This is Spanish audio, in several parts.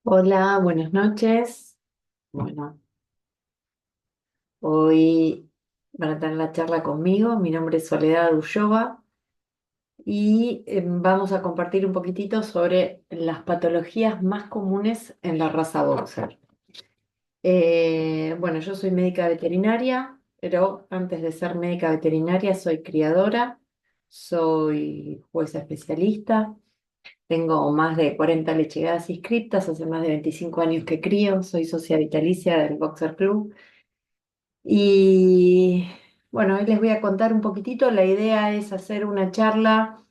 Hola, buenas noches. Bueno, hoy van a tener la charla conmigo. Mi nombre es Soledad Ulloa y vamos a compartir un poquitito sobre las patologías más comunes en la raza boxer. Bueno, yo soy médica veterinaria, pero antes de ser médica veterinaria soy criadora, soy jueza especialista, tengo más de 40 lechegadas inscriptas, hace más de 25 años que crío, soy socia vitalicia del Boxer Club. Y bueno, hoy les voy a contar un poquitito. La idea es hacer una charla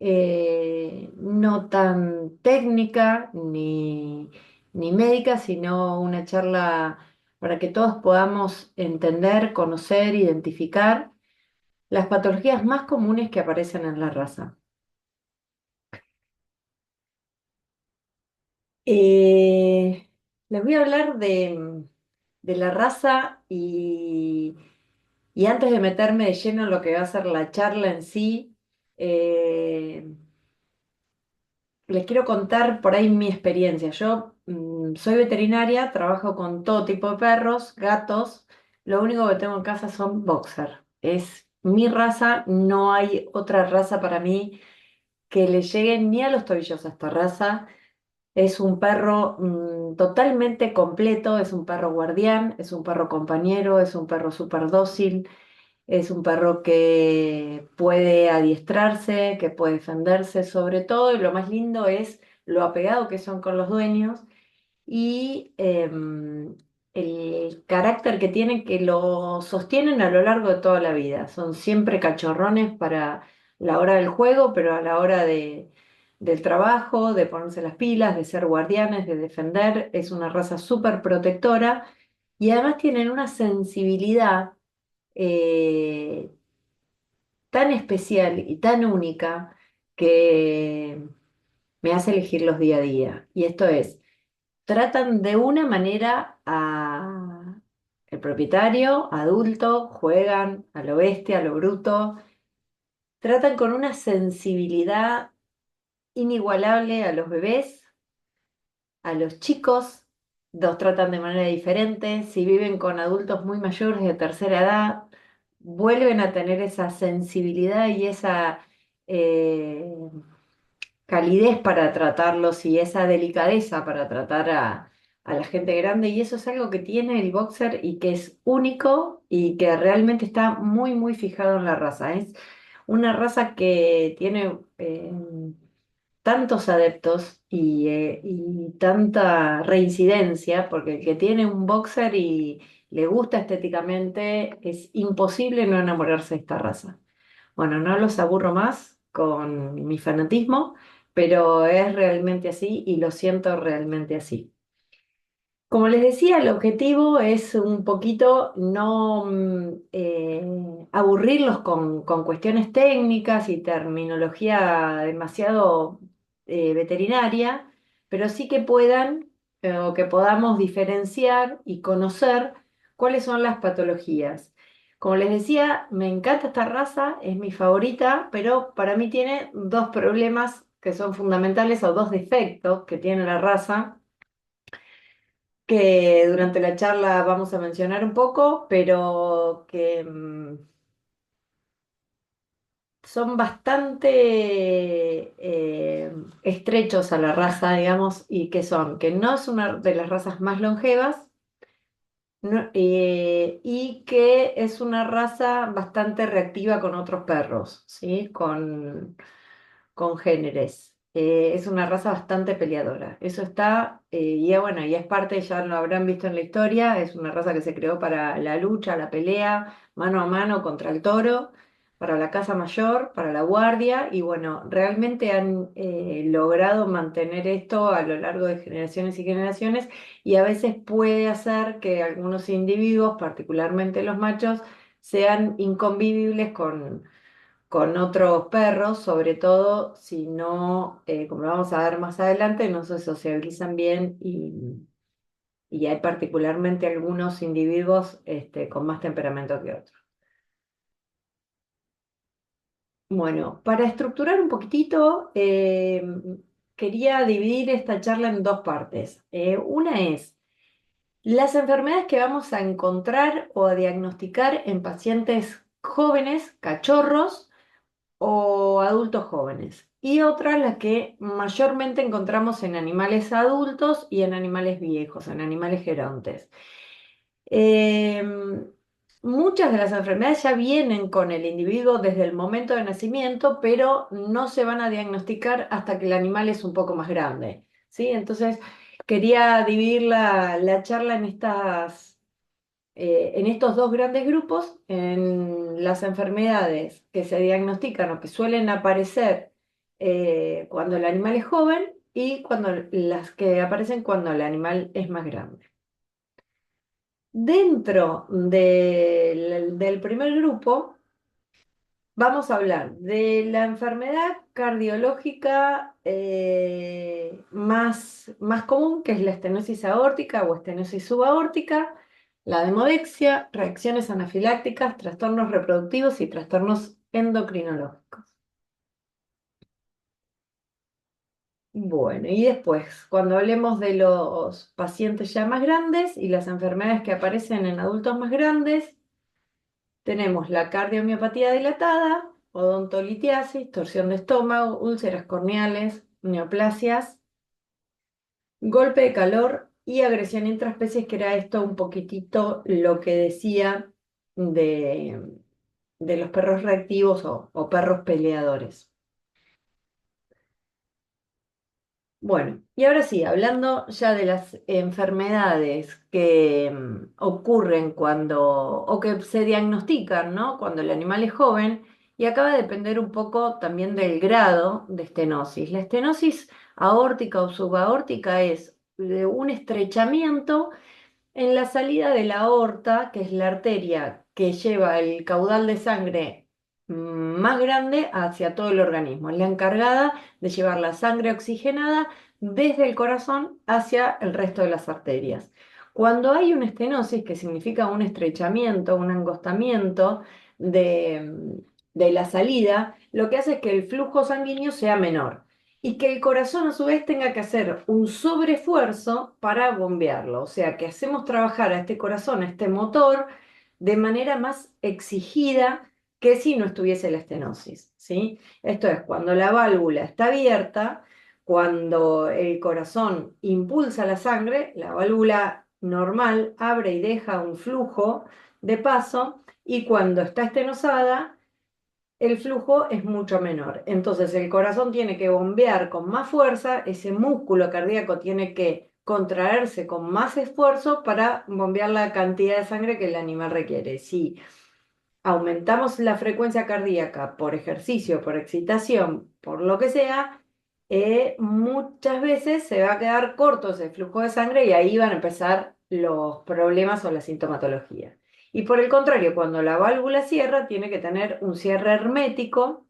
no tan técnica ni médica, sino una charla para que todos podamos entender, conocer, identificar las patologías más comunes que aparecen en la raza. Les voy a hablar de la raza y antes de meterme de lleno en lo que va a ser la charla en sí, eh, les quiero contar por ahí mi experiencia. Yo soy veterinaria, trabajo con todo tipo de perros, gatos. Lo único que tengo en casa son boxer. Es mi raza, no hay otra raza para mí que le llegue ni a los tobillos a esta raza. Es un perro totalmente completo, es un perro guardián, es un perro compañero, es un perro súper dócil. Es un perro que puede adiestrarse, que puede defenderse sobre todo, y lo más lindo es lo apegado que son con los dueños y el carácter que tienen que lo sostienen a lo largo de toda la vida. Son siempre cachorrones para la hora del juego, pero a la hora del trabajo, de ponerse las pilas, de ser guardianes, de defender. Es una raza súper protectora y además tienen una sensibilidad eh, tan especial y tan única que me hace elegirlos día a día. Y esto es, tratan de una manera a el propietario, adulto, juegan a lo bestia, a lo bruto, tratan con una sensibilidad inigualable a los bebés, a los chicos, los tratan de manera diferente, si viven con adultos muy mayores de tercera edad, vuelven a tener esa sensibilidad y esa eh, calidez para tratarlos y esa delicadeza para tratar a la gente grande. Y eso es algo que tiene el boxer y que es único y que realmente está muy, muy fijado en la raza. Es una raza que tiene tantos adeptos y tanta reincidencia, porque el que tiene un boxer y le gusta estéticamente, es imposible no enamorarse de esta raza. Bueno, no los aburro más con mi fanatismo, pero es realmente así y lo siento realmente así. Como les decía, el objetivo es un poquito no aburrirlos con cuestiones técnicas y terminología demasiado veterinaria, pero sí que puedan o que podamos diferenciar y conocer cuáles son las patologías. Como les decía, me encanta esta raza, es mi favorita, pero para mí tiene dos problemas que son fundamentales o dos defectos que tiene la raza que durante la charla vamos a mencionar un poco, pero que son bastante estrechos a la raza, digamos, y que son, que no es una de las razas más longevas y que es una raza bastante reactiva con otros perros, ¿sí? Con congéneres. Es una raza bastante peleadora. Eso está, y bueno, y es parte, ya lo habrán visto en la historia, es una raza que se creó para la lucha, la pelea, mano a mano contra el toro, para la caza mayor, para la guardia, y bueno, realmente han logrado mantener esto a lo largo de generaciones y generaciones, y a veces puede hacer que algunos individuos, particularmente los machos, sean inconvivibles con otros perros, sobre todo si no, como lo vamos a ver más adelante, no se sociabilizan bien y hay particularmente algunos individuos con más temperamento que otros. Bueno, para estructurar un poquitito, quería dividir esta charla en dos partes. Una es las enfermedades que vamos a encontrar o a diagnosticar en pacientes jóvenes, cachorros o adultos jóvenes. Y otra, las que mayormente encontramos en animales adultos y en animales viejos, en animales gerontes. Em, Muchas de las enfermedades ya vienen con el individuo desde el momento de nacimiento, pero no se van a diagnosticar hasta que el animal es un poco más grande, ¿sí? Entonces, quería dividir la charla en estos dos grandes grupos, en las enfermedades que se diagnostican o que suelen aparecer cuando el animal es joven y las que aparecen cuando el animal es más grande. Dentro del primer grupo, vamos a hablar de la enfermedad cardiológica más común, que es la estenosis aórtica o estenosis subaórtica, la demodexia, reacciones anafilácticas, trastornos reproductivos y trastornos endocrinológicos. Bueno, y después, cuando hablemos de los pacientes ya más grandes y las enfermedades que aparecen en adultos más grandes, tenemos la cardiomiopatía dilatada, odontolitiasis, torsión de estómago, úlceras corneales, neoplasias, golpe de calor y agresión intraespecies, que era esto un poquitito lo que decía de, de los perros reactivos o perros peleadores. Bueno, y ahora sí, hablando ya de las enfermedades que ocurren o que se diagnostican, ¿no? Cuando el animal es joven, y acá va a depender un poco también del grado de estenosis. La estenosis aórtica o subaórtica es de un estrechamiento en la salida de la aorta, que es la arteria que lleva el caudal de sangre más grande hacia todo el organismo. Es la encargada de llevar la sangre oxigenada desde el corazón hacia el resto de las arterias. Cuando hay una estenosis, que significa un estrechamiento, un angostamiento de la salida, lo que hace es que el flujo sanguíneo sea menor y que el corazón a su vez tenga que hacer un sobreesfuerzo para bombearlo. O sea, que hacemos trabajar a este corazón, a este motor, de manera más exigida que si no estuviese la estenosis, ¿sí? Esto es, cuando la válvula está abierta, cuando el corazón impulsa la sangre, la válvula normal abre y deja un flujo de paso, y cuando está estenosada, el flujo es mucho menor. Entonces el corazón tiene que bombear con más fuerza, ese músculo cardíaco tiene que contraerse con más esfuerzo para bombear la cantidad de sangre que el animal requiere. Si aumentamos la frecuencia cardíaca por ejercicio, por excitación, por lo que sea, muchas veces se va a quedar corto ese flujo de sangre y ahí van a empezar los problemas o la sintomatología. Y por el contrario, cuando la válvula cierra, tiene que tener un cierre hermético.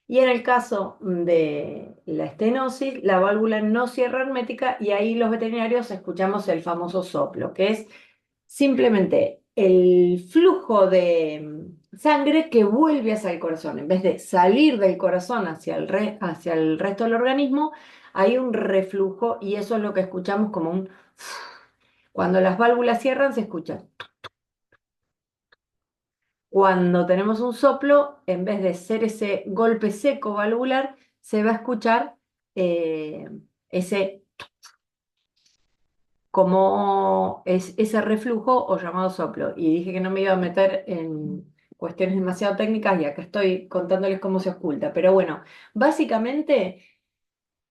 Y en el caso de la estenosis, la válvula no cierra hermética y ahí los veterinarios escuchamos el famoso soplo, que es simplemente el flujo de sangre que vuelve hacia el corazón. En vez de salir del corazón hacia el resto del organismo, hay un reflujo y eso es lo que escuchamos como un... Cuando las válvulas cierran, se escucha. Cuando tenemos un soplo, en vez de ser ese golpe seco valvular, se va a escuchar eh, ese como es ese reflujo o llamado soplo. Y dije que no me iba a meter en cuestiones demasiado técnicas y acá estoy contándoles cómo se oculta. Pero bueno, básicamente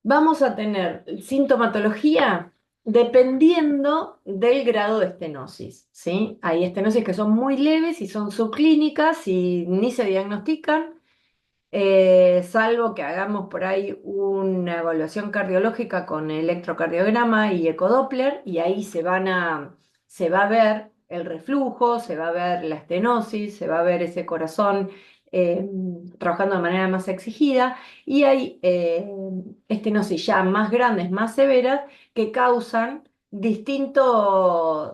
vamos a tener sintomatología dependiendo del grado de estenosis, ¿sí? Hay estenosis que son muy leves y son subclínicas y ni se diagnostican, salvo que hagamos por ahí una evaluación cardiológica con electrocardiograma y ecodoppler, y ahí se va a ver el reflujo, se va a ver la estenosis, se va a ver ese corazón eh, trabajando de manera más exigida, y hay estenosis ya más grandes, más severas, que causan distintas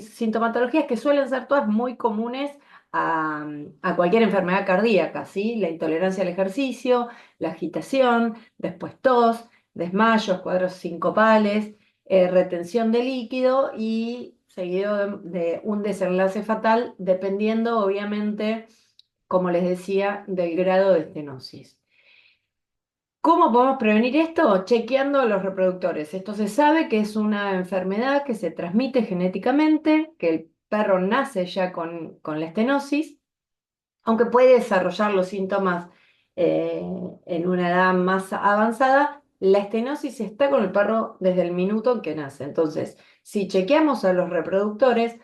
sintomatologías que suelen ser todas muy comunes a cualquier enfermedad cardíaca, ¿sí? La intolerancia al ejercicio, la agitación, después tos, desmayos, cuadros sincopales, retención de líquido y seguido de un desenlace fatal, dependiendo obviamente, como les decía, del grado de estenosis. ¿Cómo podemos prevenir esto? Chequeando los reproductores. Esto se sabe que es una enfermedad que se transmite genéticamente, que el perro nace ya con la estenosis, aunque puede desarrollar los síntomas eh, en una edad más avanzada. La estenosis está con el perro desde el minuto en que nace. Entonces, si chequeamos a los reproductores,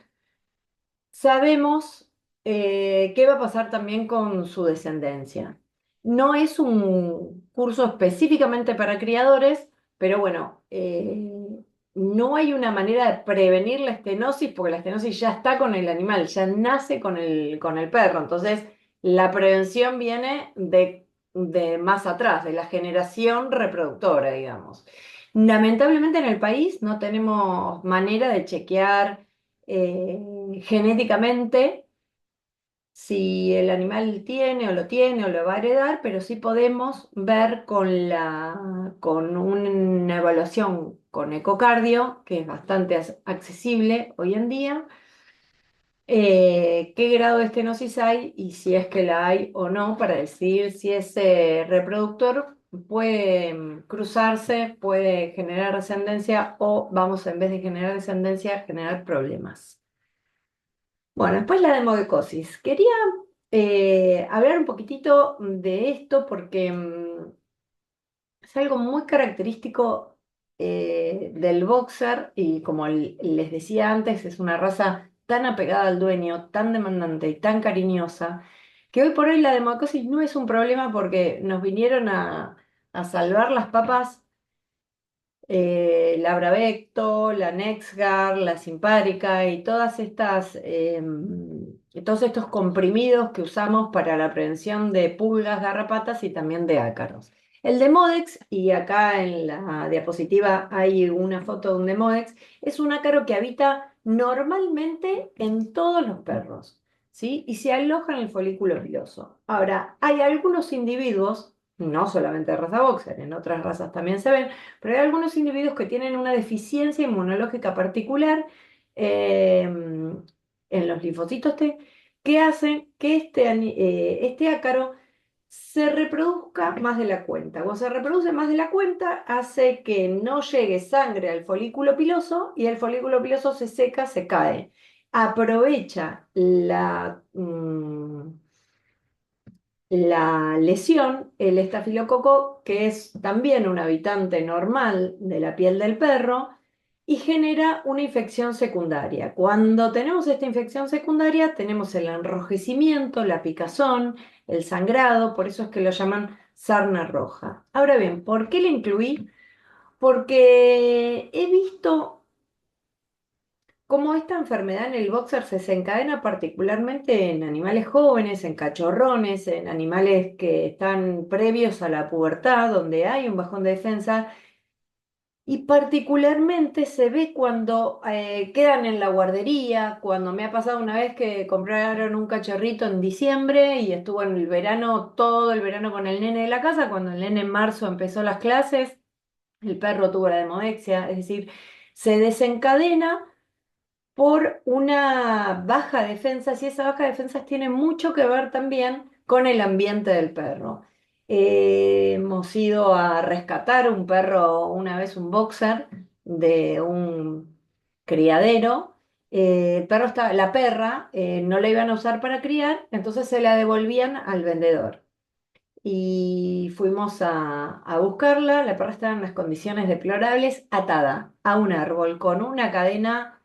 sabemos qué va a pasar también con su descendencia. No es un curso específicamente para criadores, pero bueno, no hay una manera de prevenir la estenosis porque la estenosis ya está con el animal, ya nace con el perro. Entonces, la prevención viene de más atrás, de la generación reproductora, digamos. Lamentablemente en el país no tenemos manera de chequear genéticamente si el animal tiene o lo va a heredar, pero sí podemos ver con una evaluación con ecocardio, que es bastante accesible hoy en día, qué grado de estenosis hay y si es que la hay o no, para decidir si ese reproductor puede cruzarse, puede generar descendencia o vamos en vez de generar descendencia, generar problemas. Bueno, después la demodicosis. Quería hablar un poquitito de esto porque es algo muy característico del boxer y como les decía antes, es una raza tan apegada al dueño, tan demandante y tan cariñosa, que hoy por hoy la demodicosis no es un problema porque nos vinieron a salvar las papas la Bravecto, la Nexgard, la Simparica y todos estos comprimidos que usamos para la prevención de pulgas, garrapatas y también de ácaros. El Demodex, y acá en la diapositiva hay una foto de un Demodex, es un ácaro que habita normalmente en todos los perros, ¿sí? Y se aloja en el folículo piloso. Ahora, hay algunos individuos, no solamente de raza boxer, en otras razas también se ven, pero hay algunos individuos que tienen una deficiencia inmunológica particular eh, en los linfocitos T que hacen que este ácaro se reproduzca más de la cuenta. Cuando se reproduce más de la cuenta, hace que no llegue sangre al folículo piloso y el folículo piloso se seca, se cae. Aprovecha la lesión, el estafilococo, que es también un habitante normal de la piel del perro, y genera una infección secundaria. Cuando tenemos esta infección secundaria, tenemos el enrojecimiento, la picazón, el sangrado, por eso es que lo llaman sarna roja. Ahora bien, ¿por qué la incluí? Porque he visto cómo esta enfermedad en el boxer se desencadena particularmente en animales jóvenes, en cachorrones, en animales que están previos a la pubertad, donde hay un bajón de defensa, y particularmente se ve cuando quedan en la guardería, cuando me ha pasado una vez que compraron un cachorrito en diciembre y estuvo en el verano, todo el verano con el nene de la casa, cuando el nene en marzo empezó las clases, el perro tuvo la demodexia, es decir, se desencadena por una baja defensa, y esa baja defensa tiene mucho que ver también con el ambiente del perro. Hemos ido a rescatar un perro, una vez un boxer de un criadero. El perro estaba, la perra no la iban a usar para criar, entonces se la devolvían al vendedor. Y fuimos a buscarla, la perra estaba en unas condiciones deplorables, atada a un árbol con una cadena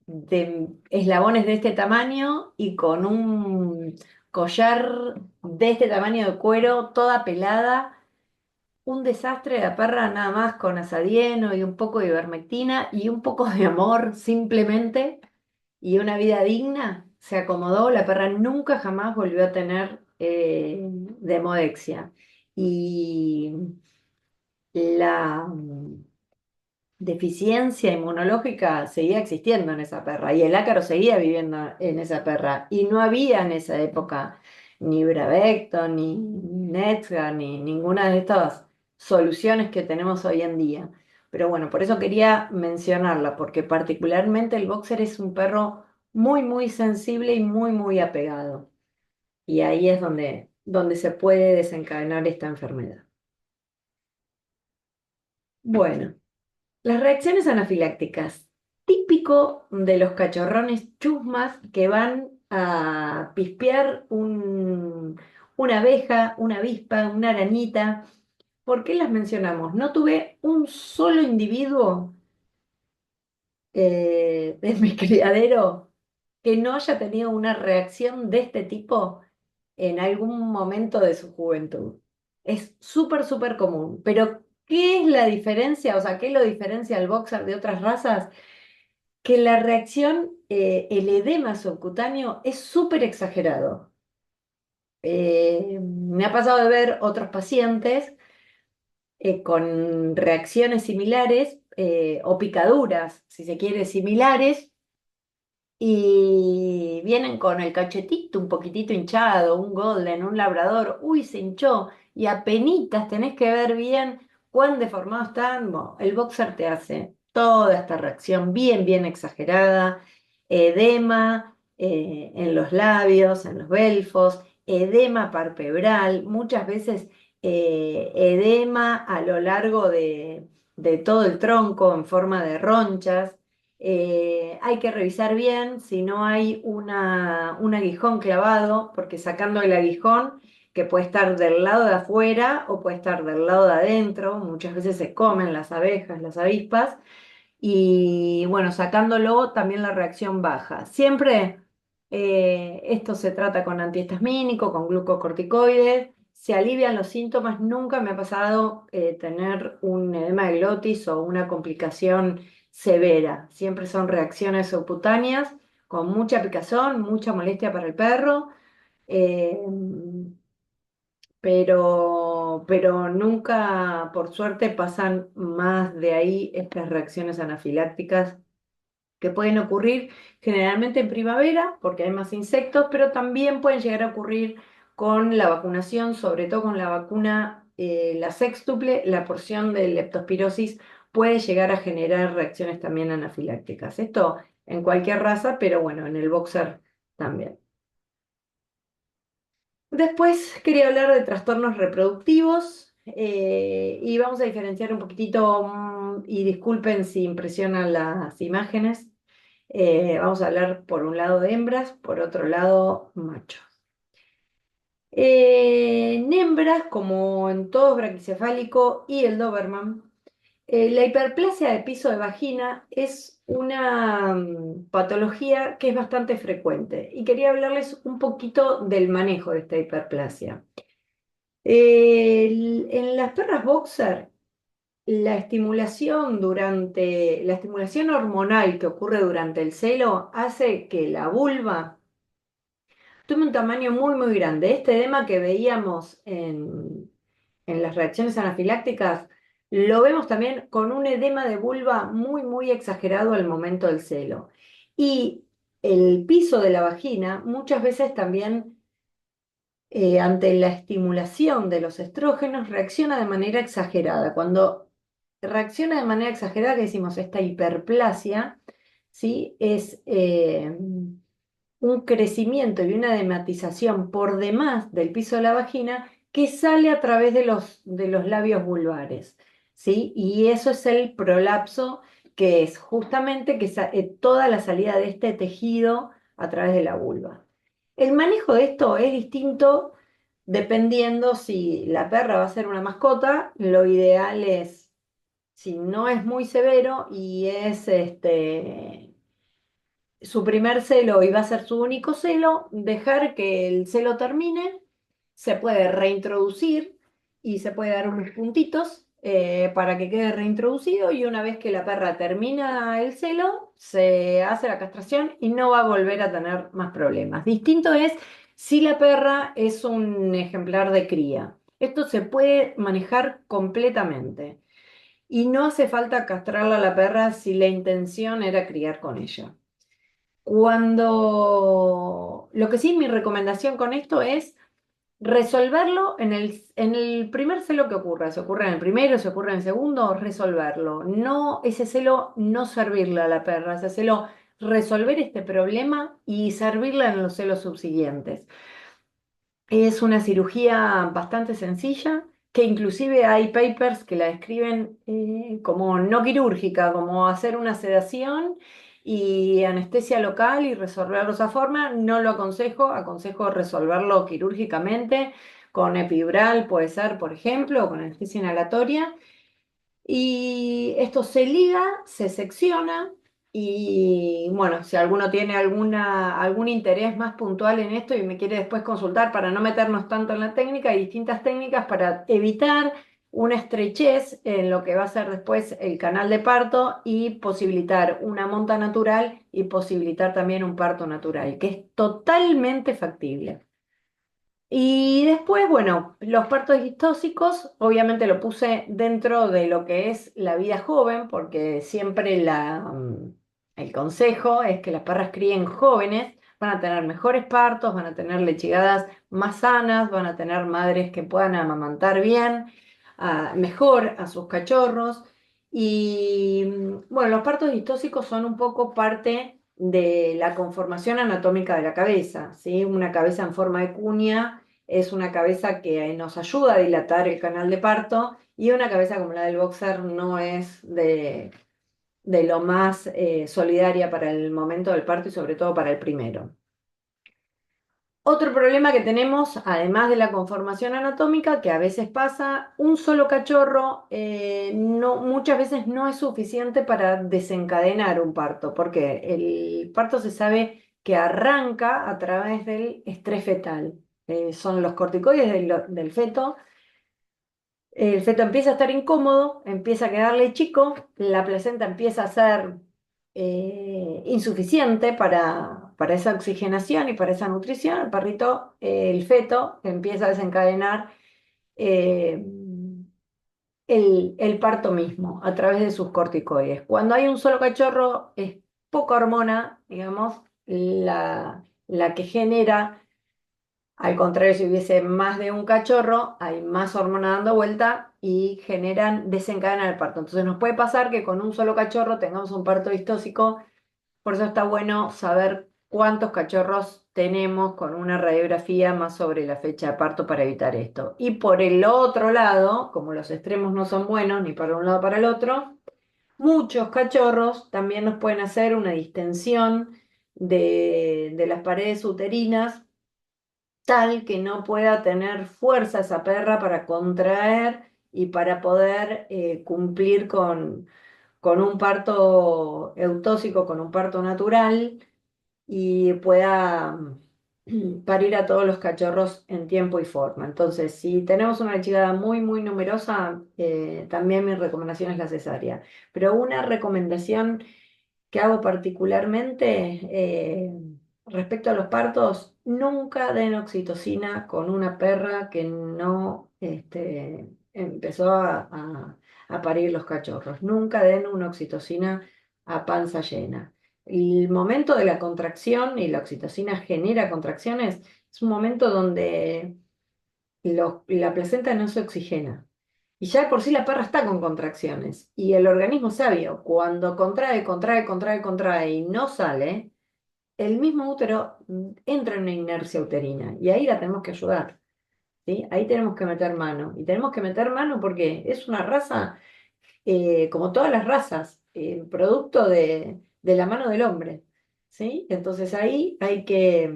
de eslabones de este tamaño y con un collar de este tamaño de cuero, toda pelada. Un desastre, la perra nada más con asadieno y un poco de ivermectina y un poco de amor simplemente y una vida digna. Se acomodó, la perra nunca jamás volvió a tener demodexia. Y la, deficiencia inmunológica seguía existiendo en esa perra y el ácaro seguía viviendo en esa perra y no había en esa época ni Bravecto, ni Netgar, ni ninguna de estas soluciones que tenemos hoy en día. Pero bueno, por eso quería mencionarla, porque particularmente el boxer es un perro muy, muy sensible y muy, muy apegado. Y ahí es donde se puede desencadenar esta enfermedad. Bueno. Las reacciones anafilácticas, típico de los cachorrones chusmas que van a pispear una abeja, una avispa, una arañita. ¿Por qué las mencionamos? No tuve un solo individuo de mi criadero que no haya tenido una reacción de este tipo en algún momento de su juventud. Es súper, súper común. Pero, ¿qué es la diferencia? O sea, ¿qué lo diferencia al boxer de otras razas? Que la reacción, el edema subcutáneo es súper exagerado. Me ha pasado de ver otros pacientes con reacciones similares o picaduras, si se quiere, similares, y vienen con el cachetito un poquitito hinchado, un golden, un labrador, uy, se hinchó, y apenitas tenés que ver bien cuán deformados están. Bueno, el boxer te hace toda esta reacción bien, bien exagerada, edema en los labios, en los belfos, edema palpebral, muchas veces edema a lo largo de todo el tronco en forma de ronchas. Hay que revisar bien si no hay un aguijón clavado, porque sacando el aguijón, que puede estar del lado de afuera o puede estar del lado de adentro, muchas veces se comen las abejas, las avispas, y bueno, sacándolo también la reacción baja. Siempre esto se trata con antihistamínico, con glucocorticoides, se alivian los síntomas. Nunca me ha pasado tener un edema de glotis o una complicación severa. Siempre son reacciones subcutáneas con mucha picazón, mucha molestia para el perro. eh, pero nunca, por suerte, pasan más de ahí estas reacciones anafilácticas que pueden ocurrir generalmente en primavera, porque hay más insectos, pero también pueden llegar a ocurrir con la vacunación, sobre todo con la vacuna, la sextuple, la porción de leptospirosis puede llegar a generar reacciones también anafilácticas. Esto en cualquier raza, pero bueno, en el boxer también. Después quería hablar de trastornos reproductivos y vamos a diferenciar un poquitito, y disculpen si impresionan las imágenes. Vamos a hablar por un lado de hembras, por otro lado machos. En hembras, como en todo braquicefálico y el Doberman, la hiperplasia de piso de vagina es una patología que es bastante frecuente y quería hablarles un poquito del manejo de esta hiperplasia. En las perras boxer, la estimulación hormonal que ocurre durante el celo hace que la vulva tome un tamaño muy, muy grande. Este edema que veíamos en las reacciones anafilácticas, lo vemos también con un edema de vulva muy, muy exagerado al momento del celo. Y el piso de la vagina muchas veces también, ante la estimulación de los estrógenos, reacciona de manera exagerada. Cuando reacciona de manera exagerada, que decimos esta hiperplasia, ¿sí? Es un crecimiento y una dematización por demás del piso de la vagina que sale a través de los labios vulvares, ¿sí? Y eso es el prolapso, que es justamente toda la salida de este tejido a través de la vulva. El manejo de esto es distinto dependiendo si la perra va a ser una mascota. Lo ideal es, si no es muy severo y es su primer celo y va a ser su único celo, dejar que el celo termine, se puede reintroducir y se puede dar unos puntitos para que quede reintroducido, y una vez que la perra termina el celo, se hace la castración y no va a volver a tener más problemas. Distinto es si la perra es un ejemplar de cría. Esto se puede manejar completamente. y no hace falta castrarla a la perra si la intención era criar con ella. Lo que sí, mi recomendación con esto es resolverlo en el primer celo que ocurra. Se ocurre en el primero, se ocurre en el segundo, resolverlo. No, ese celo no servirle a la perra, ese celo resolver este problema y servirla en los celos subsiguientes. Es una cirugía bastante sencilla, que inclusive hay papers que la describen como no quirúrgica, como hacer una sedación y anestesia local y resolverlo de esa forma. No lo aconsejo, aconsejo resolverlo quirúrgicamente con epidural, puede ser, por ejemplo, o con anestesia inhalatoria. Y esto se liga, se secciona y bueno, si alguno tiene algún interés más puntual en esto y me quiere después consultar para no meternos tanto en la técnica, hay distintas técnicas para evitar una estrechez en lo que va a ser después el canal de parto y posibilitar una monta natural y posibilitar también un parto natural, que es totalmente factible. Y después, bueno, los partos distóxicos, obviamente lo puse dentro de lo que es la vida joven, porque siempre el consejo es que las perras críen jóvenes, van a tener mejores partos, van a tener lechegadas más sanas, van a tener madres que puedan amamantar bien, mejor a sus cachorros. Y bueno, los partos distóxicos son un poco parte de la conformación anatómica de la cabeza, ¿sí? Una cabeza en forma de cuña es una cabeza que nos ayuda a dilatar el canal de parto y una cabeza como la del boxer no es de lo más solidaria para el momento del parto y sobre todo para el primero. Otro problema que tenemos, además de la conformación anatómica, que a veces pasa, un solo cachorro muchas veces no es suficiente para desencadenar un parto, porque el parto se sabe que arranca a través del estrés fetal. Son los corticoides del feto. El feto empieza a estar incómodo, empieza a quedarle chico, la placenta empieza a ser insuficiente para esa oxigenación y para esa nutrición. El perrito, el feto, empieza a desencadenar eh, el parto mismo a través de sus corticoides. Cuando hay un solo cachorro, es poca hormona, digamos, la que genera. Al contrario, si hubiese más de un cachorro, hay más hormona dando vuelta y desencadenan el parto. Entonces nos puede pasar que con un solo cachorro tengamos un parto distóxico. Por eso está bueno saber cuántos cachorros tenemos con una radiografía más sobre la fecha de parto para evitar esto. Y por el otro lado, como los extremos no son buenos ni para un lado para el otro, muchos cachorros también nos pueden hacer una distensión de las paredes uterinas tal que no pueda tener fuerza esa perra para contraer y para poder cumplir con un parto eutóxico, con un parto natural y pueda parir a todos los cachorros en tiempo y forma. Entonces, si tenemos una lechigada muy, muy numerosa, también mi recomendación es la cesárea. Pero una recomendación que hago particularmente respecto a los partos, nunca den oxitocina con una perra que no empezó a parir los cachorros. Nunca den una oxitocina a panza llena. El momento de la contracción, y la oxitocina genera contracciones, es un momento donde la placenta no se oxigena. Y ya de por sí la perra está con contracciones. Y el organismo sabio, cuando contrae, contrae, contrae, contrae y no sale, el mismo útero entra en una inercia uterina. Y ahí la tenemos que ayudar. ¿Sí? Ahí tenemos que meter mano. Y tenemos que meter mano porque es una raza, como todas las razas, producto de la mano del hombre. ¿Sí? Entonces ahí hay que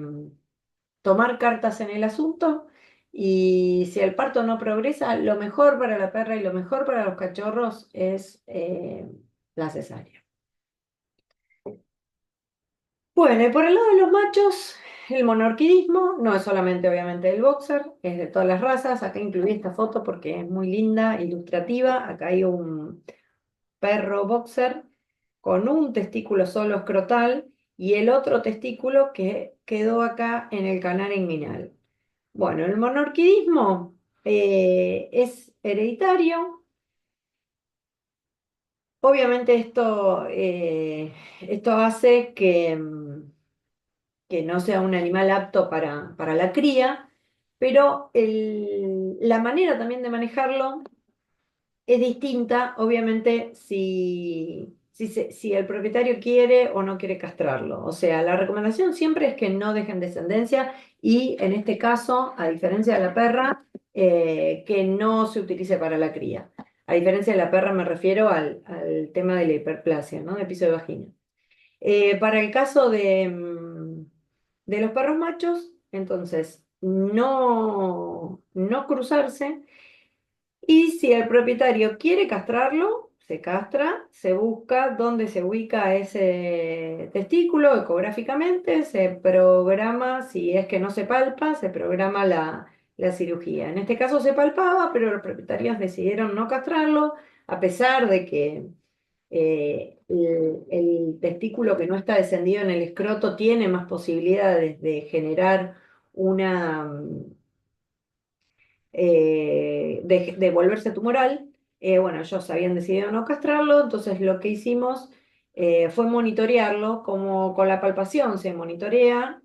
tomar cartas en el asunto y si el parto no progresa, lo mejor para la perra y lo mejor para los cachorros es la cesárea. Bueno, y por el lado de los machos, el monorquidismo no es solamente obviamente el boxer, es de todas las razas. Acá incluí esta foto porque es muy linda, ilustrativa. Acá hay un perro boxer con un testículo solo escrotal y el otro testículo que quedó acá en el canal inguinal. Bueno, el monorquidismo es hereditario, Obviamente esto hace que no sea un animal apto para la cría, pero la manera también de manejarlo es distinta, obviamente, si el propietario quiere o no quiere castrarlo. O sea, la recomendación siempre es que no dejen descendencia y en este caso, a diferencia de la perra, que no se utilice para la cría. A diferencia de la perra me refiero al tema de la hiperplasia, ¿no? De piso de vagina. Para el caso de los perros machos, entonces, no cruzarse. Y si el propietario quiere castrarlo, se castra, se busca dónde se ubica ese testículo ecográficamente, se programa, si es que no se palpa, se programa la cirugía. En este caso se palpaba, pero los propietarios decidieron no castrarlo, a pesar de que el testículo que no está descendido en el escroto tiene más posibilidades de generar de volverse tumoral. Bueno, ellos habían decidido no castrarlo, entonces lo que hicimos fue monitorearlo, como con la palpación se monitorea.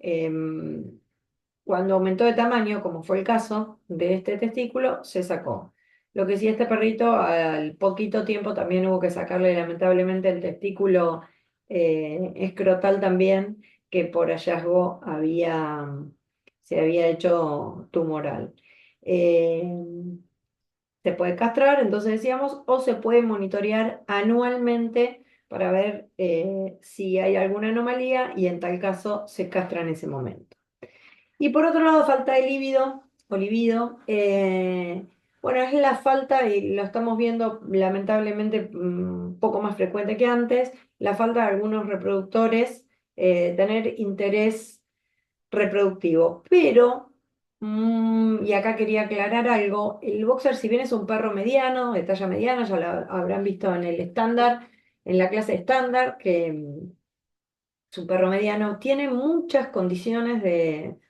Cuando aumentó de tamaño, como fue el caso de este testículo, se sacó. Lo que sí, este perrito al poquito tiempo también hubo que sacarle lamentablemente el testículo escrotal también, que por hallazgo se había hecho tumoral. Eh, Se puede castrar, entonces decíamos, o se puede monitorear anualmente para ver si hay alguna anomalía y en tal caso se castra en ese momento. Y por otro lado, falta de líbido o libido. Bueno, es la falta, y lo estamos viendo lamentablemente un poco más frecuente que antes, la falta de algunos reproductores tener interés reproductivo. Pero, y acá quería aclarar algo, el boxer, si bien es un perro mediano, de talla mediana, ya lo habrán visto en el estándar, en la clase estándar, que su perro mediano tiene muchas condiciones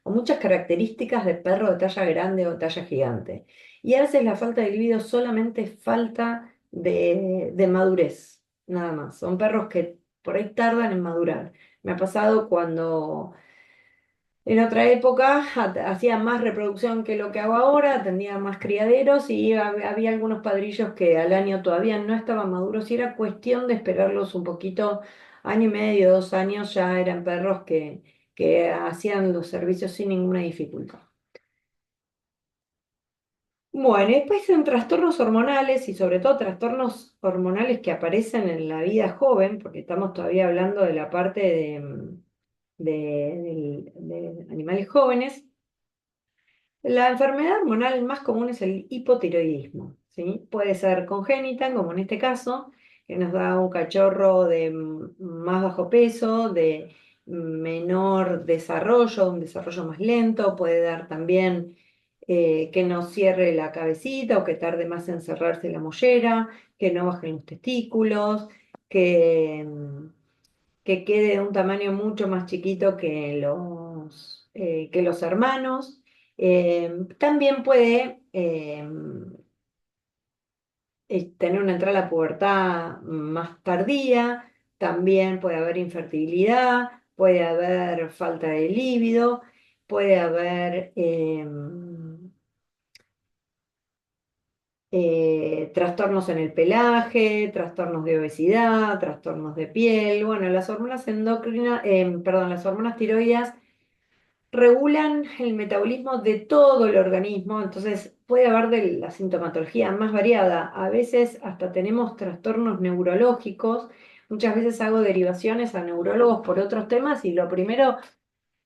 o muchas características de perro de talla grande o talla gigante. Y a veces la falta de libido solamente es falta de madurez, nada más. Son perros que por ahí tardan en madurar. Me ha pasado cuando en otra época hacía más reproducción que lo que hago ahora, atendía más criaderos y había algunos padrillos que al año todavía no estaban maduros y era cuestión de esperarlos un poquito, año y medio, 2 años, ya eran perros que hacían los servicios sin ninguna dificultad. Bueno, y después en trastornos hormonales y sobre todo trastornos hormonales que aparecen en la vida joven, porque estamos todavía hablando de la parte de animales jóvenes. La enfermedad hormonal más común es el hipotiroidismo, ¿sí? Puede ser congénita, como en este caso, que nos da un cachorro de más bajo peso, de menor desarrollo, un desarrollo más lento, puede dar también que no cierre la cabecita o que tarde más en cerrarse la mollera, que no bajen los testículos, que, que quede de un tamaño mucho más chiquito que los hermanos. También puede tener una entrada a la pubertad más tardía, también puede haber infertilidad, puede haber falta de líbido, puede haber trastornos en el pelaje, trastornos de obesidad, trastornos de piel. Bueno, las hormonas endocrinas, perdón, las hormonas tiroideas regulan el metabolismo de todo el organismo, entonces puede haber de la sintomatología más variada. A veces hasta tenemos trastornos neurológicos. Muchas veces hago derivaciones a neurólogos por otros temas y lo primero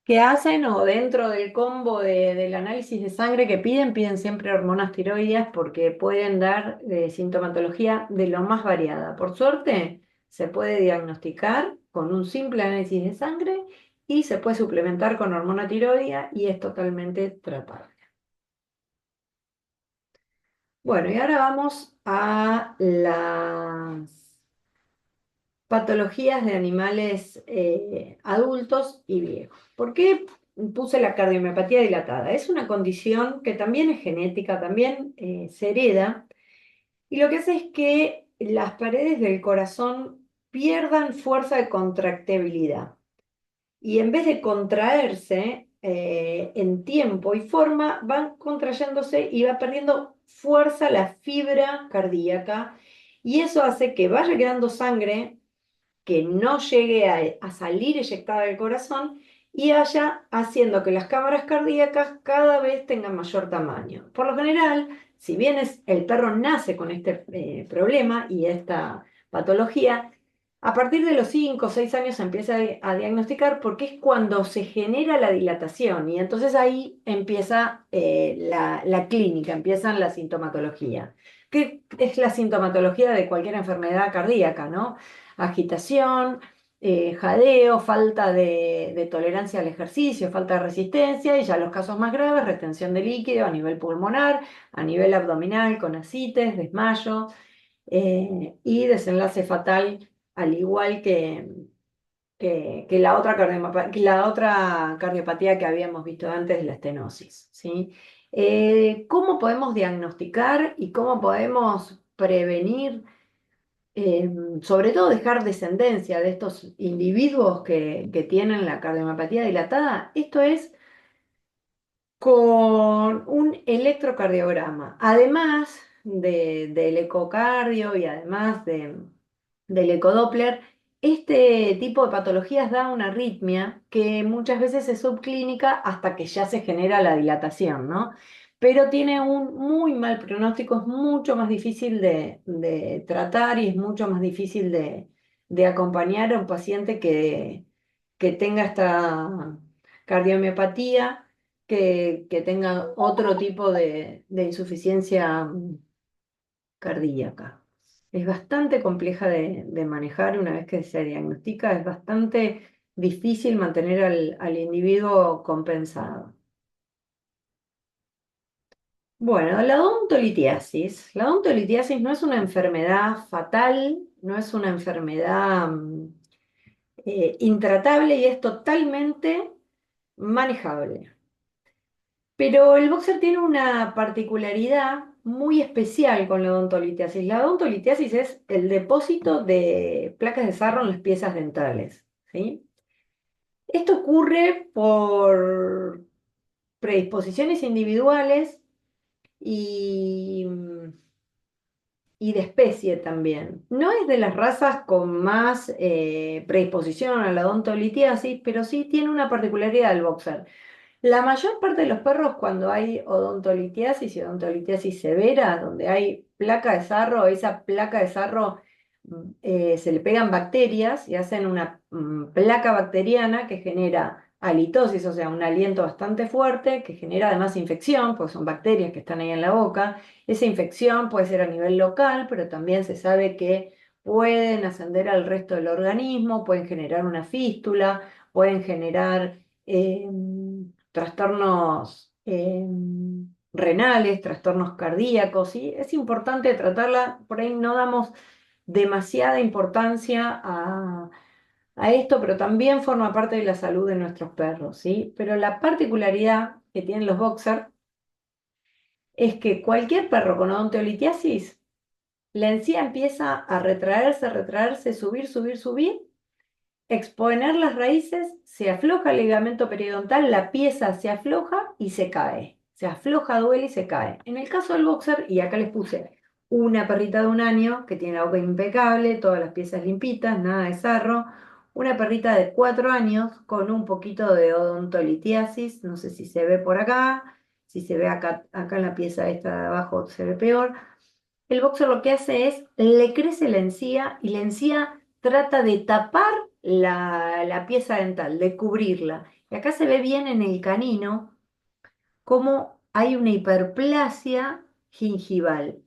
que hacen o dentro del combo del análisis de sangre que piden siempre hormonas tiroideas porque pueden dar sintomatología de lo más variada. Por suerte, se puede diagnosticar con un simple análisis de sangre y se puede suplementar con hormona tiroidea y es totalmente tratable. Bueno, y ahora vamos a las patologías de animales adultos y viejos. ¿Por qué puse la cardiomiopatía dilatada? Es una condición que también es genética, también se hereda, y lo que hace es que las paredes del corazón pierdan fuerza de contractibilidad y en vez de contraerse en tiempo y forma, van contrayéndose y va perdiendo fuerza la fibra cardíaca y eso hace que vaya quedando sangre que no llegue a salir eyectada del corazón y vaya haciendo que las cámaras cardíacas cada vez tengan mayor tamaño. Por lo general, si bien el perro nace con este problema y esta patología, a partir de los 5 o 6 años se empieza a diagnosticar porque es cuando se genera la dilatación y entonces ahí empieza la clínica, empiezan la sintomatología. ¿Qué es la sintomatología de cualquier enfermedad cardíaca, no? Agitación, jadeo, falta de tolerancia al ejercicio, falta de resistencia y ya los casos más graves, retención de líquido a nivel pulmonar, a nivel abdominal con ascites, desmayo y desenlace fatal, al igual que la otra cardiopatía que habíamos visto antes de la estenosis, ¿sí? ¿Cómo podemos diagnosticar y cómo podemos prevenir? Sobre todo dejar descendencia de estos individuos que tienen la cardiomapatía dilatada, esto es con un electrocardiograma, además del ecocardio y además del ecodoppler, este tipo de patologías da una arritmia que muchas veces es subclínica hasta que ya se genera la dilatación, ¿no? Pero tiene un muy mal pronóstico, es mucho más difícil de tratar y es mucho más difícil de acompañar a un paciente que tenga esta cardiomiopatía que tengan otro tipo de insuficiencia cardíaca. Es bastante compleja de manejar una vez que se diagnostica, es bastante difícil mantener al individuo compensado. Bueno, la odontolitiasis no es una enfermedad fatal, no es una enfermedad intratable y es totalmente manejable. Pero el boxer tiene una particularidad muy especial con la odontolitiasis. La odontolitiasis es el depósito de placas de sarro en las piezas dentales, ¿sí? Esto ocurre por predisposiciones individuales y, y de especie también. No es de las razas con más predisposición a la odontolitiasis, pero sí tiene una particularidad el boxer. La mayor parte de los perros, cuando hay odontolitiasis y odontolitiasis severa, donde hay placa de sarro, esa placa de sarro se le pegan bacterias y hacen una placa bacteriana que genera halitosis, o sea, un aliento bastante fuerte, que genera además infección, porque son bacterias que están ahí en la boca. Esa infección puede ser a nivel local, pero también se sabe que pueden ascender al resto del organismo, pueden generar una fístula, pueden generar trastornos renales, trastornos cardíacos, ¿sí? Es importante tratarla, por ahí no damos demasiada importancia a esto, pero también forma parte de la salud de nuestros perros, ¿sí? Pero la particularidad que tienen los boxers es que cualquier perro con odontoelitiasis, la encía empieza a retraerse, subir, subir, subir, exponer las raíces, se afloja el ligamento periodontal, la pieza se afloja y se cae. Se afloja, duele y se cae. En el caso del boxer, y acá les puse una perrita de 1 año que tiene la boca impecable, todas las piezas limpitas, nada de sarro. Una perrita de 4 años con un poquito de odontolitiasis, no sé si se ve por acá, si se ve acá en la pieza esta de abajo se ve peor. El boxer lo que hace es, le crece la encía y la encía trata de tapar la pieza dental, de cubrirla. Y acá se ve bien en el canino cómo hay una hiperplasia gingival.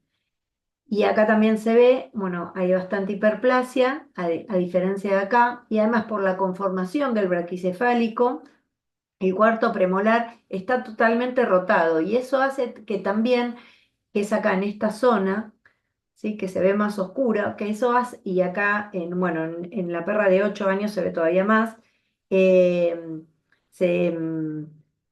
Y acá también se ve, bueno, hay bastante hiperplasia, a diferencia de acá, y además por la conformación del braquicefálico, el cuarto premolar está totalmente rotado, y eso hace que también, que es acá en esta zona, ¿sí? Que se ve más oscura, que eso hace, y acá, bueno, en la perra de 8 años se ve todavía más, eh, se,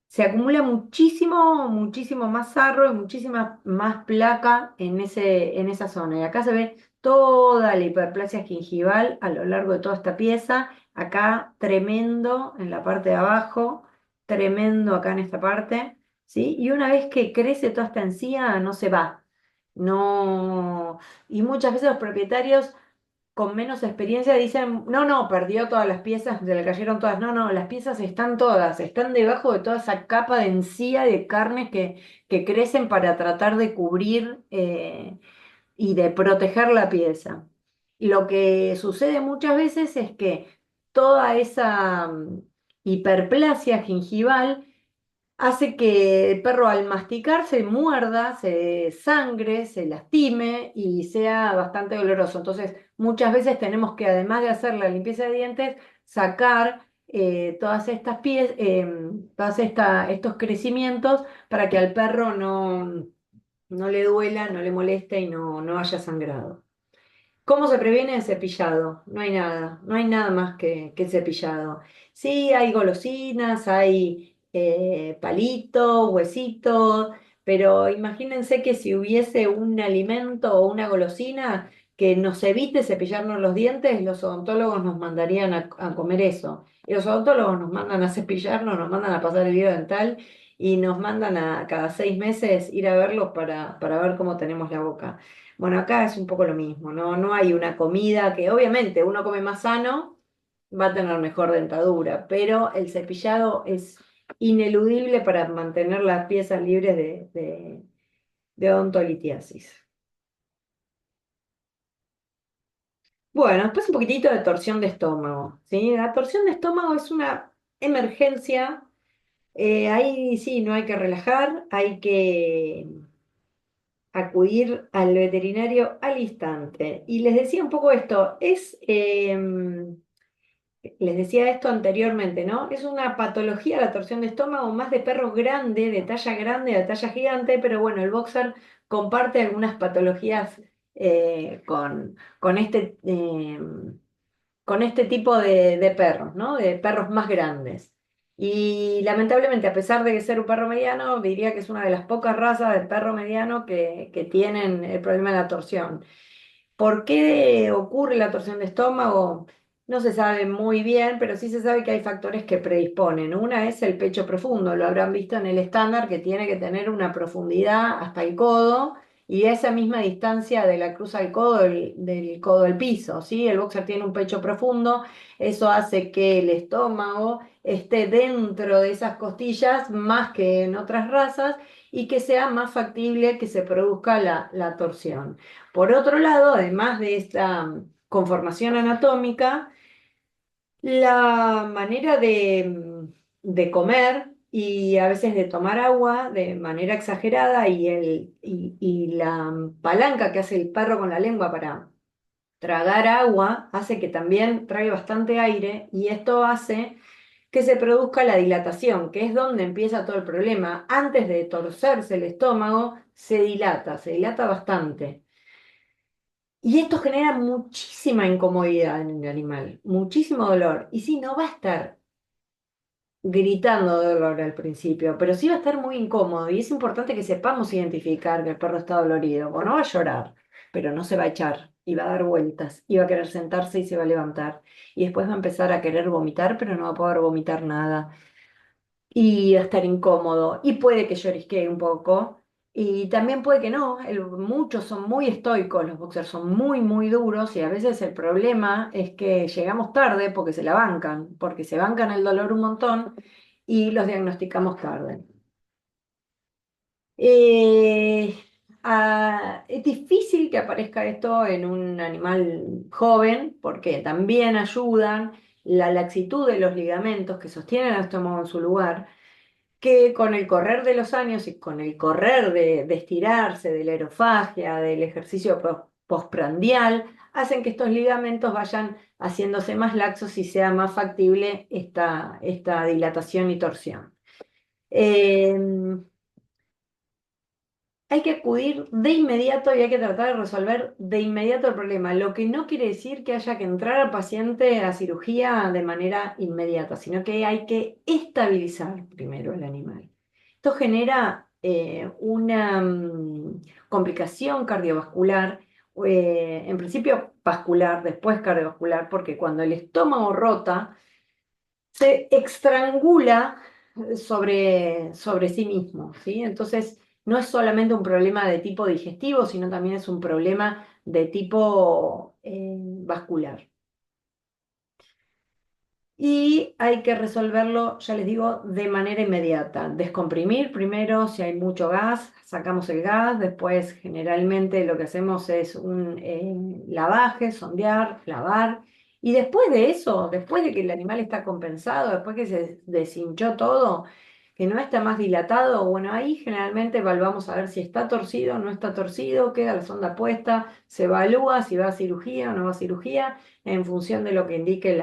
se acumula muchísimo, muchísimo más sarro y muchísima más placa en esa zona. Y acá se ve toda la hiperplasia gingival a lo largo de toda esta pieza. Acá tremendo en la parte de abajo, tremendo acá en esta parte, ¿sí? Y una vez que crece toda esta encía, no se va. No, y muchas veces los propietarios con menos experiencia dicen, no, no, perdió todas las piezas, se le cayeron todas. No, no, las piezas están todas, están debajo de toda esa capa de encía de carnes que crecen para tratar de cubrir y de proteger la pieza. Y lo que sucede muchas veces es que toda esa hiperplasia gingival hace que el perro al masticar se muerda, se sangre, se lastime y sea bastante doloroso. Entonces, muchas veces tenemos que, además de hacer la limpieza de dientes, sacar todas estas estos crecimientos para que al perro no le duela, no le moleste y no haya sangrado. ¿Cómo se previene el cepillado? No hay nada, no hay nada más que el cepillado. Sí, hay golosinas, hay palitos, huesitos, pero imagínense que si hubiese un alimento o una golosina que nos evite cepillarnos los dientes, los odontólogos nos mandarían a comer eso. Y los odontólogos nos mandan a cepillarnos, nos mandan a pasar el hilo dental y nos mandan a cada 6 meses ir a verlos para ver cómo tenemos la boca. Bueno, acá es un poco lo mismo, ¿no? No hay una comida que obviamente uno come más sano, va a tener mejor dentadura, pero el cepillado es ineludible para mantener las piezas libres de odontolitiasis. Bueno, después un poquitito de torsión de estómago, ¿sí? La torsión de estómago es una emergencia, ahí sí, no hay que relajar, hay que acudir al veterinario al instante. Y les decía un poco esto, les decía esto anteriormente, ¿no? Es una patología la torsión de estómago más de perros grandes, de talla gigante, pero bueno, el boxer comparte algunas patologías con este tipo de perros, ¿no? De perros más grandes. Y lamentablemente, a pesar de ser un perro mediano, diría que es una de las pocas razas de perro mediano que tienen el problema de la torsión. ¿Por qué ocurre la torsión de estómago? No se sabe muy bien, pero sí se sabe que hay factores que predisponen. Una es el pecho profundo, lo habrán visto en el estándar que tiene que tener una profundidad hasta el codo y esa misma distancia de la cruz al codo, del codo al piso, ¿sí? El boxer tiene un pecho profundo, eso hace que el estómago esté dentro de esas costillas más que en otras razas y que sea más factible que se produzca la torsión. Por otro lado, además de esta conformación anatómica, la manera de comer y a veces de tomar agua de manera exagerada y la palanca que hace el perro con la lengua para tragar agua hace que también trague bastante aire y esto hace que se produzca la dilatación, que es donde empieza todo el problema. Antes de torcerse el estómago, se dilata bastante. Y esto genera muchísima incomodidad en el animal, muchísimo dolor. Y sí, no va a estar gritando de dolor al principio, pero sí va a estar muy incómodo. Y es importante que sepamos identificar que el perro está dolorido. O no va a llorar, pero no se va a echar y va a dar vueltas y va a querer sentarse y se va a levantar. Y después va a empezar a querer vomitar, pero no va a poder vomitar nada y a estar incómodo y puede que llorisquee un poco y también puede que no, muchos son muy estoicos, los boxers son muy muy duros y a veces el problema es que llegamos tarde porque se la bancan, porque se bancan el dolor un montón y los diagnosticamos tarde. Eh, es difícil que aparezca esto en un animal joven porque también ayudan la laxitud de los ligamentos que sostienen el estómago en su lugar que con el correr de los años y con el correr de estirarse, de la aerofagia, del ejercicio postprandial, hacen que estos ligamentos vayan haciéndose más laxos y sea más factible esta dilatación y torsión. Eh, Hay que acudir de inmediato y hay que tratar de resolver de inmediato el problema, lo que no quiere decir que haya que entrar al paciente a cirugía de manera inmediata, sino que hay que estabilizar primero el animal. Esto genera una complicación cardiovascular, en principio vascular, después cardiovascular, porque cuando el estómago rota, se estrangula sobre sí mismo, ¿sí? Entonces, no es solamente un problema de tipo digestivo, sino también es un problema de tipo vascular. Y hay que resolverlo, ya les digo, de manera inmediata. Descomprimir primero, si hay mucho gas, sacamos el gas, después generalmente lo que hacemos es un lavaje, sondear, lavar, y después de eso, después de que el animal está compensado, después que se deshinchó todo, que no está más dilatado, bueno, ahí generalmente evaluamos a ver si está torcido o no está torcido, queda la sonda puesta, se evalúa si va a cirugía o no va a cirugía, en función de lo que indique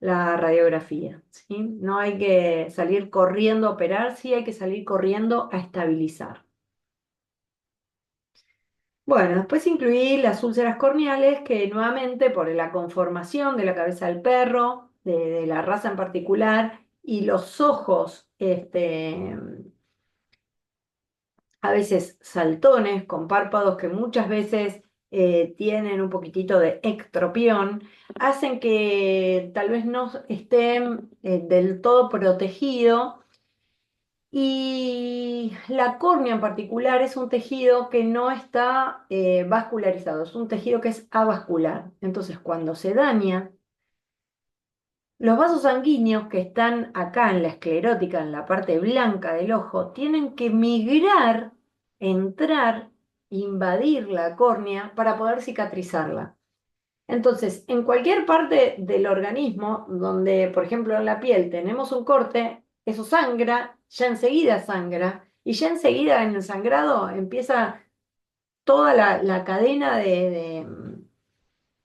la radiografía, ¿sí? No hay que salir corriendo a operar, sí hay que salir corriendo a estabilizar. Bueno, después incluí las úlceras corneales que nuevamente por la conformación de la cabeza del perro, de la raza en particular, y los ojos, a veces saltones con párpados que muchas veces tienen un poquitito de ectropión, hacen que tal vez no estén del todo protegido. Y la córnea en particular es un tejido que no está vascularizado, es un tejido que es avascular. Entonces, cuando se daña, los vasos sanguíneos que están acá en la esclerótica, en la parte blanca del ojo, tienen que migrar, entrar, invadir la córnea para poder cicatrizarla. Entonces, en cualquier parte del organismo donde, por ejemplo, en la piel tenemos un corte, eso sangra, ya enseguida sangra, y ya enseguida en el sangrado empieza toda la cadena de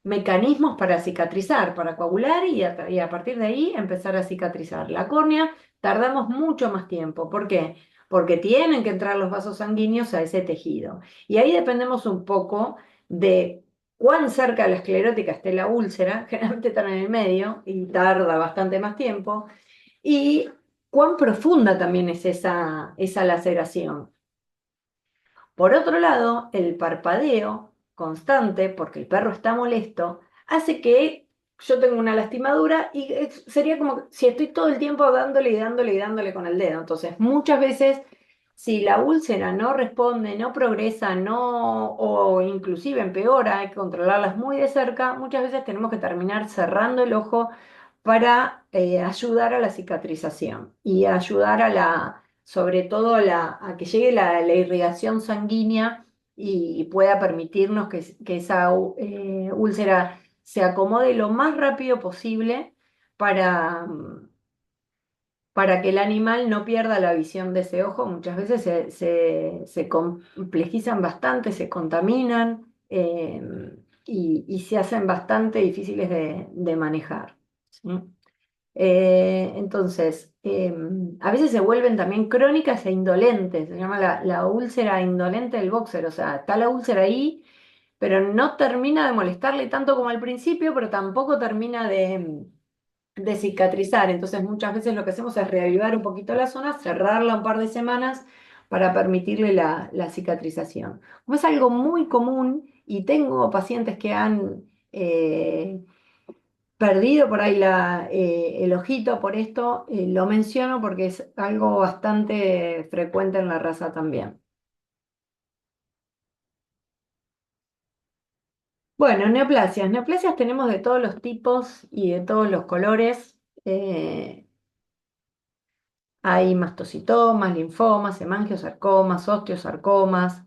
mecanismos para cicatrizar, para coagular y a partir de ahí empezar a cicatrizar. La córnea tardamos mucho más tiempo. ¿Por qué? Porque tienen que entrar los vasos sanguíneos a ese tejido. Y ahí dependemos un poco de cuán cerca de la esclerótica esté la úlcera, generalmente están en el medio y tarda bastante más tiempo, y cuán profunda también es esa laceración. Por otro lado, el parpadeo constante, porque el perro está molesto, hace que yo tenga una lastimadura y sería como si estoy todo el tiempo dándole y dándole y dándole con el dedo. Entonces, muchas veces, si la úlcera no responde, no progresa, no, o inclusive empeora, hay que controlarlas muy de cerca, muchas veces tenemos que terminar cerrando el ojo para ayudar a la cicatrización y ayudar sobre todo a que llegue la irrigación sanguínea y pueda permitirnos que esa úlcera se acomode lo más rápido posible para, para que el animal no pierda la visión de ese ojo. Muchas veces se complejizan bastante, se contaminan y se hacen bastante difíciles de manejar, ¿sí? Entonces, a veces se vuelven también crónicas e indolentes, se llama la úlcera indolente del boxer, o sea, está la úlcera ahí, pero no termina de molestarle tanto como al principio, pero tampoco termina de cicatrizar. Entonces, muchas veces lo que hacemos es reavivar un poquito la zona, cerrarla un par de semanas para permitirle la cicatrización. Como es algo muy común y tengo pacientes que han perdido por ahí el ojito por esto, lo menciono porque es algo bastante frecuente en la raza también. Bueno, neoplasias. Neoplasias tenemos de todos los tipos y de todos los colores. Hay mastocitomas, linfomas, hemangiosarcomas, osteosarcomas.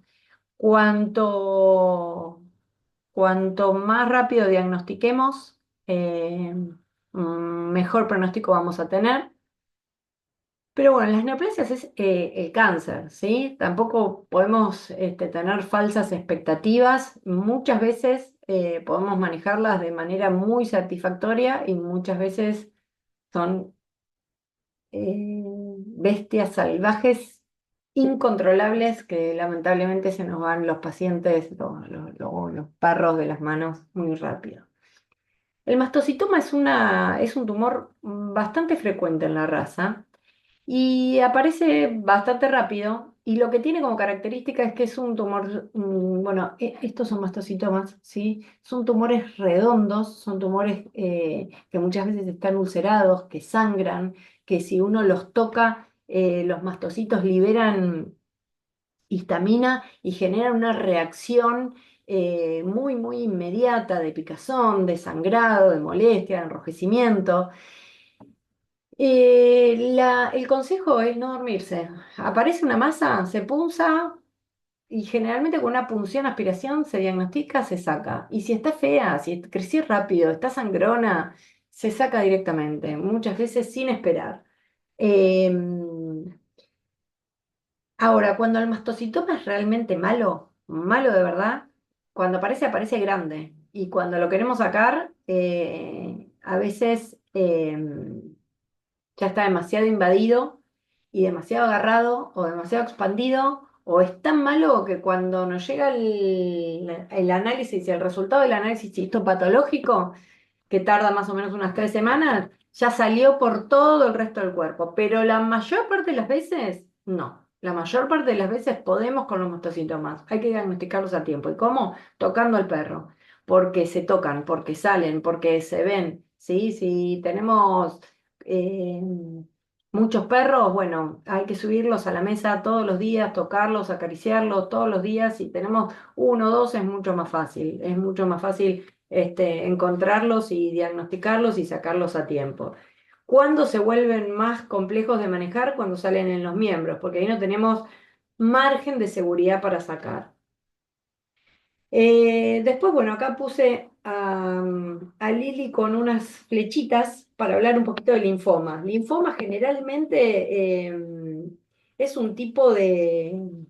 Cuanto más rápido diagnostiquemos, mejor pronóstico vamos a tener. Pero bueno, las neoplasias es el cáncer, ¿sí? Tampoco podemos tener falsas expectativas. Muchas veces podemos manejarlas de manera muy satisfactoria y muchas veces son bestias salvajes incontrolables que lamentablemente se nos van los pacientes, los perros de las manos muy rápido. El mastocitoma es un tumor bastante frecuente en la raza y aparece bastante rápido Y lo que tiene como característica es que es un tumor, bueno, estos son mastocitomas, ¿sí? Son tumores redondos, son tumores que muchas veces están ulcerados, que sangran, que si uno los toca, los mastocitos liberan histamina y generan una reacción muy, muy inmediata de picazón, de sangrado, de molestia, de enrojecimiento. El consejo es no dormirse. Aparece una masa, se punza y generalmente con una punción, aspiración, se diagnostica, se saca. Y si está fea, si creció rápido, está sangrona, se saca directamente, muchas veces sin esperar. Em, Ahora, cuando el mastocitoma es realmente malo, malo de verdad, cuando aparece, aparece grande. Y cuando lo queremos sacar, a veces ya está demasiado invadido y demasiado agarrado o demasiado expandido, o es tan malo que cuando nos llega el análisis y el resultado del análisis histopatológico, que tarda más o menos unas 3 semanas, ya salió por todo el resto del cuerpo. Pero la mayor parte de las veces, no. La mayor parte de las veces podemos con los mastosíntomas. Hay que diagnosticarlos a tiempo. ¿Y cómo? Tocando al perro. Porque se tocan, porque salen, porque se ven. ¿Sí? Si tenemos eh, muchos perros, bueno, hay que subirlos a la mesa todos los días, tocarlos, acariciarlos todos los días. Si tenemos uno o dos es mucho más fácil. Es mucho más fácil encontrarlos y diagnosticarlos y sacarlos a tiempo. ¿Cuándo se vuelven más complejos de manejar? Cuando salen en los miembros, porque ahí no tenemos margen de seguridad para sacar. Después, bueno, acá puse a Lili con unas flechitas para hablar un poquito de linfoma. Linfoma generalmente es un tipo de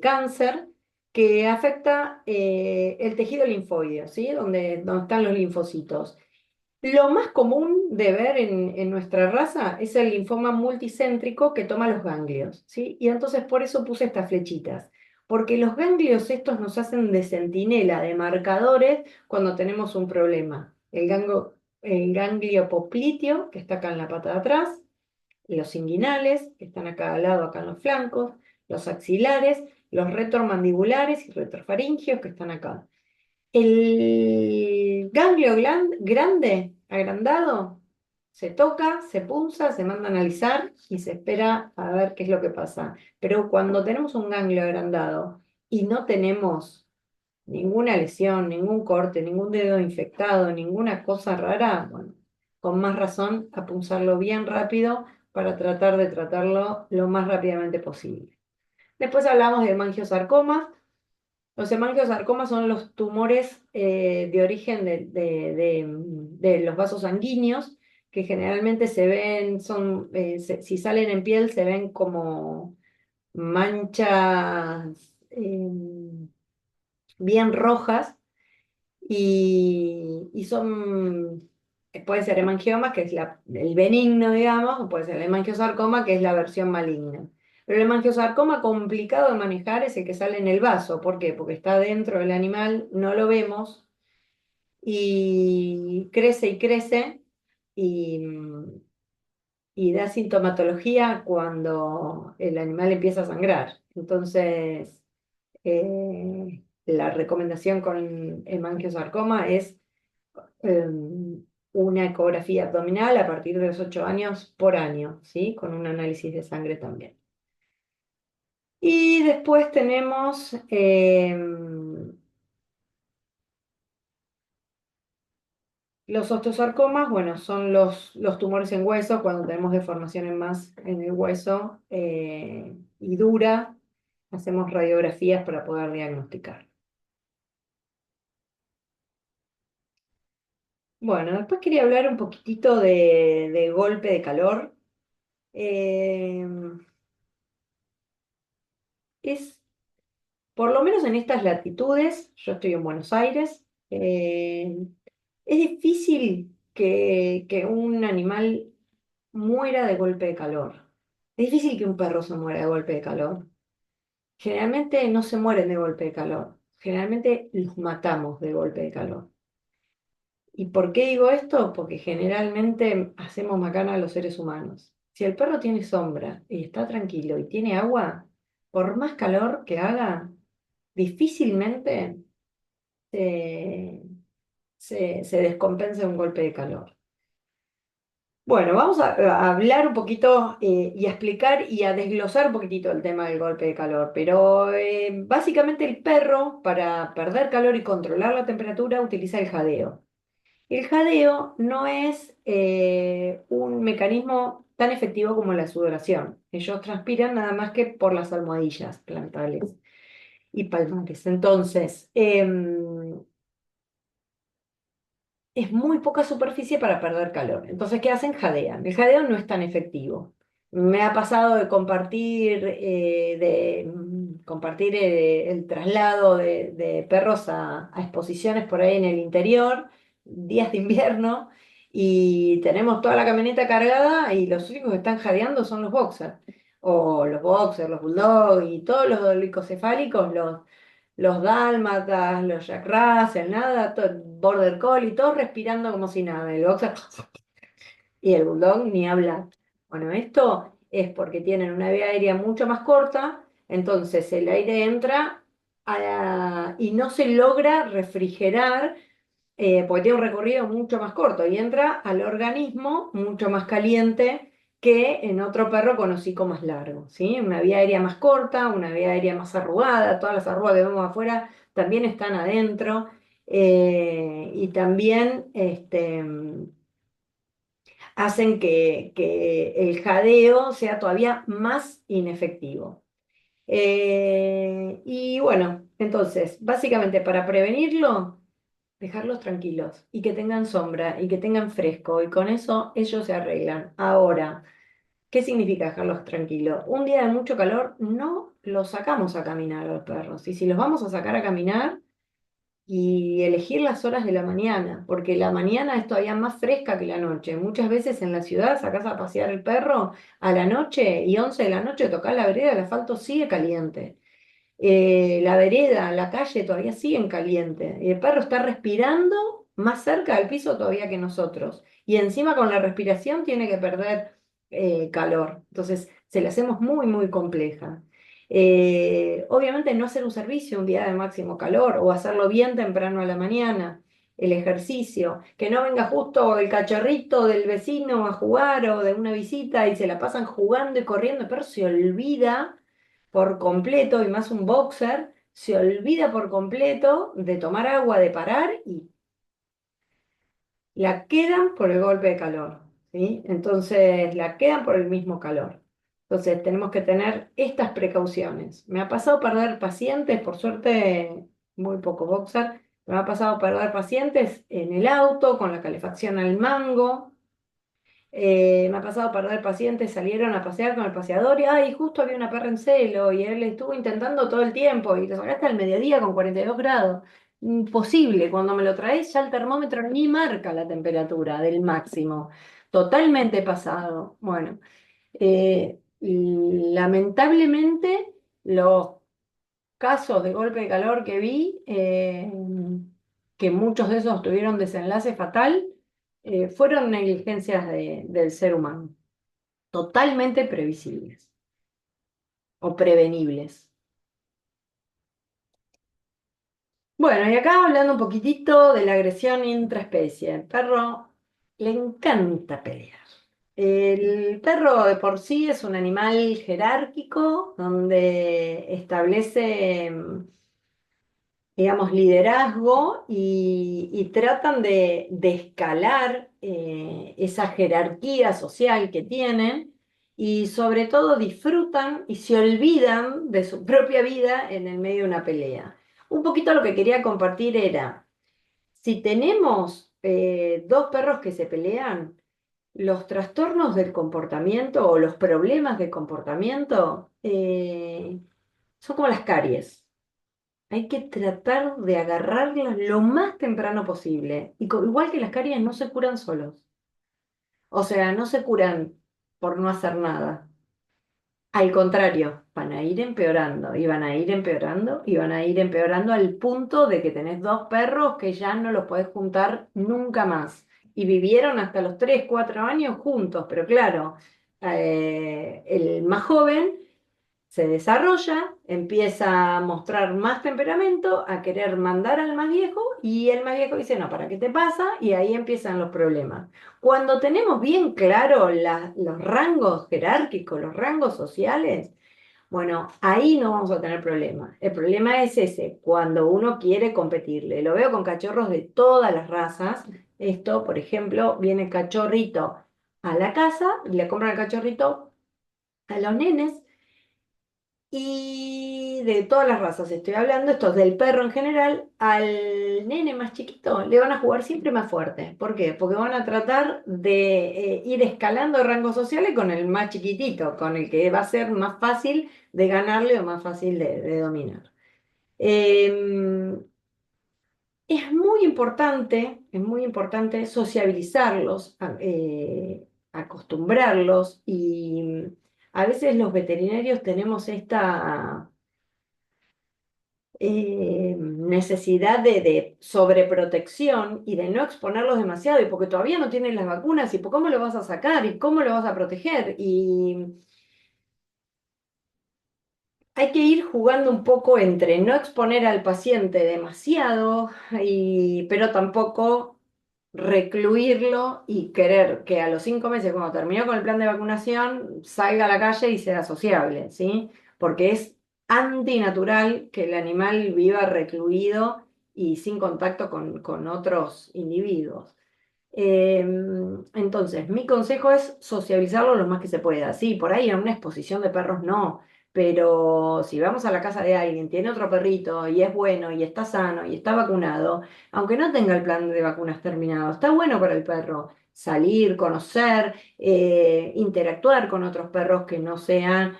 cáncer que afecta el tejido linfoide, ¿sí? Donde están los linfocitos. Lo más común de ver en nuestra raza es el linfoma multicéntrico que toma los ganglios, ¿sí? Y entonces por eso puse estas flechitas, porque los ganglios estos nos hacen de centinela, de marcadores cuando tenemos un problema. El ganglio popliteo, que está acá en la pata de atrás, los inguinales, que están acá al lado, acá en los flancos, los axilares, los retromandibulares y retrofaringios, que están acá. El ganglio grande, agrandado, se toca, se punza, se manda a analizar y se espera a ver qué es lo que pasa. Pero cuando tenemos un ganglio agrandado y no tenemos ninguna lesión, ningún corte, ningún dedo infectado, ninguna cosa rara, bueno, con más razón a punzarlo bien rápido para tratar de tratarlo lo más rápidamente posible. Después hablamos de hemangiosarcomas. Los hemangiosarcomas son los tumores de origen de los vasos sanguíneos, que generalmente se ven, si salen en piel, se ven como manchas bien rojas y son, puede ser hemangiomas, que es el benigno, digamos, o puede ser el hemangiosarcoma, que es la versión maligna. Pero el hemangiosarcoma complicado de manejar es el que sale en el vaso. ¿Por qué? Porque está dentro del animal, no lo vemos y crece y, y da sintomatología cuando el animal empieza a sangrar. Entonces, la recomendación con hemangiosarcoma es una ecografía abdominal a partir de los 8 años por año, ¿sí? Con un análisis de sangre también. Y después tenemos los osteosarcomas, bueno, son los tumores en hueso, cuando tenemos deformaciones más en el hueso y dura, hacemos radiografías para poder diagnosticar. Bueno, después quería hablar un poquitito de golpe de calor. Eh, es Por lo menos en estas latitudes, yo estoy en Buenos Aires, es difícil que un animal muera de golpe de calor. Es difícil que un perro se muera de golpe de calor. Generalmente no se mueren de golpe de calor. Generalmente los matamos de golpe de calor. ¿Y por qué digo esto? Porque generalmente hacemos macana a los seres humanos. Si el perro tiene sombra y está tranquilo y tiene agua, por más calor que haga, difícilmente se, se descompensa un golpe de calor. Bueno, vamos a hablar un poquito y a explicar y a desglosar un poquitito el tema del golpe de calor, pero básicamente el perro para perder calor y controlar la temperatura utiliza el jadeo. El jadeo no es un mecanismo tan efectivo como la sudoración. Ellos transpiran nada más que por las almohadillas plantales y palmares. Entonces, es muy poca superficie para perder calor. Entonces, ¿qué hacen? Jadean. El jadeo no es tan efectivo. Me ha pasado de compartir, compartir el traslado de perros a exposiciones por ahí en el interior, días de invierno, y tenemos toda la camioneta cargada y los únicos que están jadeando son los boxers. O los boxers, los bulldogs y todos los oligocefálicos, los dálmatas, los Jack Russell, nada, border collie, todos respirando como si nada. El boxer y el bulldog ni hablar. Bueno, esto es porque tienen una vía aérea mucho más corta, entonces el aire entra y no se logra refrigerar porque tiene un recorrido mucho más corto y entra al organismo mucho más caliente que en otro perro con hocico más largo, ¿sí? Una vía aérea más corta, una vía aérea más arrugada, todas las arrugas que vemos afuera también están adentro y también hacen que el jadeo sea todavía más inefectivo. Y bueno, entonces, básicamente para prevenirlo dejarlos tranquilos y que tengan sombra y que tengan fresco y con eso ellos se arreglan. Ahora, ¿qué significa dejarlos tranquilos? Un día de mucho calor no los sacamos a caminar a los perros y si los vamos a sacar a caminar y elegir las horas de la mañana, porque la mañana es todavía más fresca que la noche. Muchas veces en la ciudad sacás a pasear el perro a la noche y 11 de la noche tocás la vereda, el asfalto sigue caliente. La vereda, la calle todavía siguen caliente. Y el perro está respirando más cerca del piso todavía que nosotros. Y encima con la respiración tiene que perder calor. Entonces se la hacemos muy, muy compleja. Obviamente no hacer un servicio un día de máximo calor o hacerlo bien temprano a la mañana. El ejercicio, que no venga justo el cachorrito del vecino a jugar o de una visita y se la pasan jugando y corriendo, el perro se olvida por completo, y más un boxer, se olvida por completo de tomar agua, de parar y la quedan por el golpe de calor, ¿sí? Entonces la quedan por el mismo calor. Entonces tenemos que tener estas precauciones. Me ha pasado perder pacientes, por suerte muy poco boxer, me ha pasado perder pacientes en el auto con la calefacción al mango. Me ha pasado perder pacientes, salieron a pasear con el paseador y ay, justo había una perra en celo y él estuvo intentando todo el tiempo y lo sacaste al mediodía con 42 grados. Imposible, cuando me lo traes ya el termómetro ni marca la temperatura del máximo. Totalmente pasado. Bueno, lamentablemente los casos de golpe de calor que vi, que muchos de esos tuvieron desenlace fatal, fueron negligencias del ser humano, totalmente previsibles o prevenibles. Bueno, y acá hablando un poquitito de la agresión intraespecie. El perro le encanta pelear. El perro de por sí es un animal jerárquico donde establece digamos, liderazgo y tratan de escalar esa jerarquía social que tienen y sobre todo disfrutan y se olvidan de su propia vida en el medio de una pelea. Un poquito lo que quería compartir era, si tenemos dos perros que se pelean, los trastornos del comportamiento o los problemas de comportamiento son como las caries. Hay que tratar de agarrarlas lo más temprano posible. Y igual que las caries no se curan solos. O sea, no se curan por no hacer nada. Al contrario, van a ir empeorando y van a ir empeorando y van a ir empeorando al punto de que tenés dos perros que ya no los podés juntar nunca más. Y vivieron hasta los 3 4 años juntos, pero claro, el más joven se desarrolla, empieza a mostrar más temperamento, a querer mandar al más viejo y el más viejo dice, no, ¿para qué te pasa? Y ahí empiezan los problemas. Cuando tenemos bien claro los rangos jerárquicos, los rangos sociales, bueno, ahí no vamos a tener problema. El problema es ese, cuando uno quiere competirle. Lo veo con cachorros de todas las razas. Esto, por ejemplo, viene el cachorrito a la casa, le compran el cachorrito a los nenes y de todas las razas estoy hablando, esto es del perro en general, al nene más chiquito le van a jugar siempre más fuerte. ¿Por qué? Porque van a tratar de ir escalando rangos sociales con el más chiquitito, con el que va a ser más fácil de ganarle o más fácil de dominar. Em, es muy importante sociabilizarlos, acostumbrarlos y a veces los veterinarios tenemos esta necesidad de sobreprotección y de no exponerlos demasiado, y porque todavía no tienen las vacunas, y por cómo lo vas a sacar y cómo lo vas a proteger. Y hay que ir jugando un poco entre no exponer al paciente demasiado, pero tampoco recluirlo y querer que a los 5 meses, cuando terminó con el plan de vacunación, salga a la calle y sea sociable, ¿sí? Porque es antinatural que el animal viva recluido y sin contacto con otros individuos. Entonces, mi consejo es sociabilizarlo lo más que se pueda. Sí, por ahí en una exposición de perros no, pero si vamos a la casa de alguien, tiene otro perrito y es bueno y está sano y está vacunado, aunque no tenga el plan de vacunas terminado, está bueno para el perro salir, conocer, interactuar con otros perros que no sean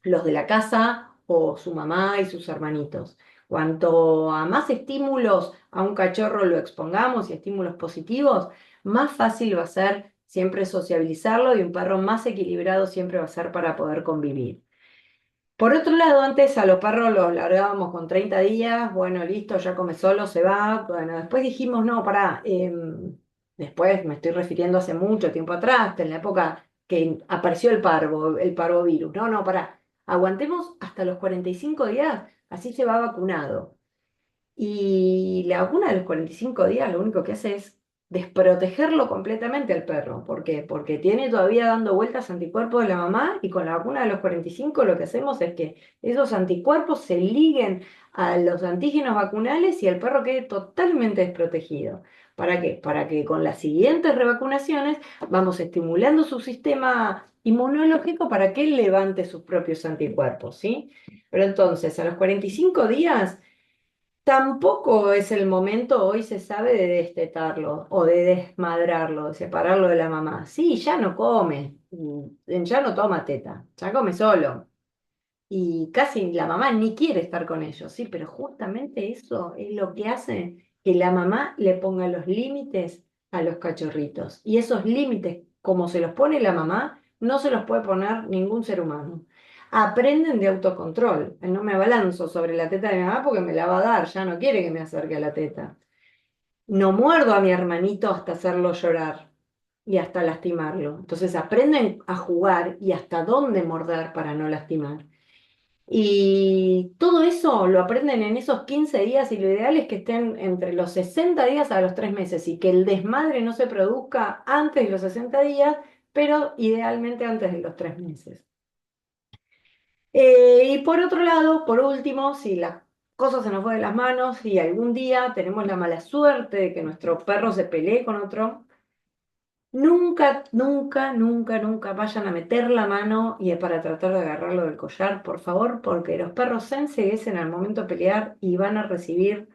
los de la casa o su mamá y sus hermanitos. Cuanto a más estímulos a un cachorro lo expongamos y estímulos positivos, más fácil va a ser siempre sociabilizarlo y un perro más equilibrado siempre va a ser para poder convivir. Por otro lado, antes a los perros los largábamos con 30 días, bueno, listo, ya come solo, se va. Bueno, después dijimos, no, pará, después me estoy refiriendo hace mucho tiempo atrás, en la época que apareció el parvovirus. No, no, pará, aguantemos hasta los 45 días, así se va vacunado. Y la vacuna de los 45 días lo único que hace es desprotegerlo completamente al perro. ¿Por qué? Porque tiene todavía dando vueltas anticuerpos de la mamá y con la vacuna de los 45 lo que hacemos es que esos anticuerpos se liguen a los antígenos vacunales y el perro quede totalmente desprotegido. ¿Para qué? Para que con las siguientes revacunaciones vamos estimulando su sistema inmunológico para que él levante sus propios anticuerpos, ¿sí? Pero entonces, a los 45 días tampoco es el momento, hoy se sabe, de destetarlo o de desmadrarlo, de separarlo de la mamá. Sí, ya no come, ya no toma teta, ya come solo. Y casi la mamá ni quiere estar con ellos, sí, pero justamente eso es lo que hace que la mamá le ponga los límites a los cachorritos. Y esos límites, como se los pone la mamá, no se los puede poner ningún ser humano. Aprenden de autocontrol. No me abalanzo sobre la teta de mi mamá porque me la va a dar, ya no quiere que me acerque a la teta. No muerdo a mi hermanito hasta hacerlo llorar y hasta lastimarlo. Entonces aprenden a jugar y hasta dónde morder para no lastimar. Y todo eso lo aprenden en esos 15 días y lo ideal es que estén entre los 60 días a los 3 meses y que el desmadre no se produzca antes de los 60 días, pero idealmente antes de los 3 meses. Y por otro lado, por último, si las cosas se nos fue de las manos y algún día tenemos la mala suerte de que nuestro perro se pelee con otro, nunca, nunca, nunca, nunca vayan a meter la mano y para tratar de agarrarlo del collar, por favor, porque los perros se enceguecen al momento de pelear y van a recibir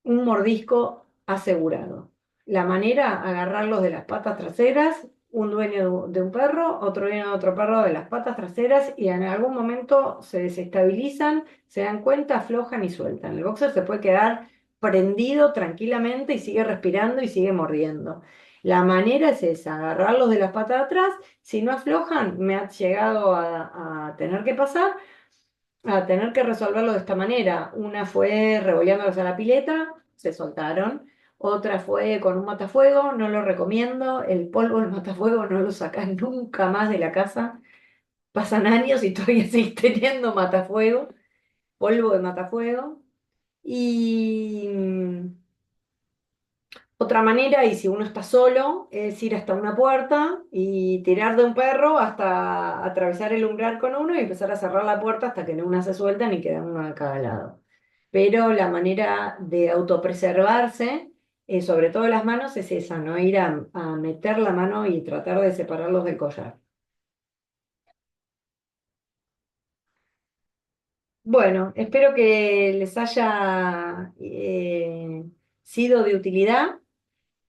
un mordisco asegurado. La manera, agarrarlos de las patas traseras, un dueño de un perro, otro dueño de otro perro de las patas traseras y en algún momento se desestabilizan, se dan cuenta, aflojan y sueltan. El boxer se puede quedar prendido tranquilamente y sigue respirando y sigue mordiendo. La manera es esa, agarrarlos de las patas de atrás, si no aflojan, me ha llegado a tener que pasar, a tener que resolverlo de esta manera. Una fue revoleándolos a la pileta, se soltaron. Otra fue con un matafuego, no lo recomiendo. El polvo del matafuego no lo sacás nunca más de la casa. pasan años y todavía sigues teniendo matafuego, polvo de matafuego. Y otra manera, y si uno está solo, es ir hasta una puerta y tirar de un perro hasta atravesar el umbral con uno y empezar a cerrar la puerta hasta que una se sueltan y queda uno de cada lado. Pero la manera de autopreservarse, sobre todo las manos, es esa, ¿no? Ir a meter la mano y tratar de separarlos del collar. Bueno, espero que les haya sido de utilidad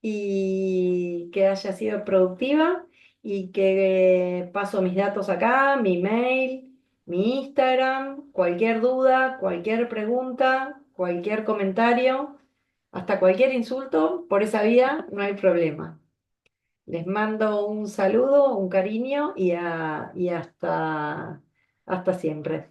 y que haya sido productiva y que paso mis datos acá, mi mail, mi Instagram, cualquier duda, cualquier pregunta, cualquier comentario, hasta cualquier insulto, por esa vía no hay problema. Les mando un saludo, un cariño y hasta siempre.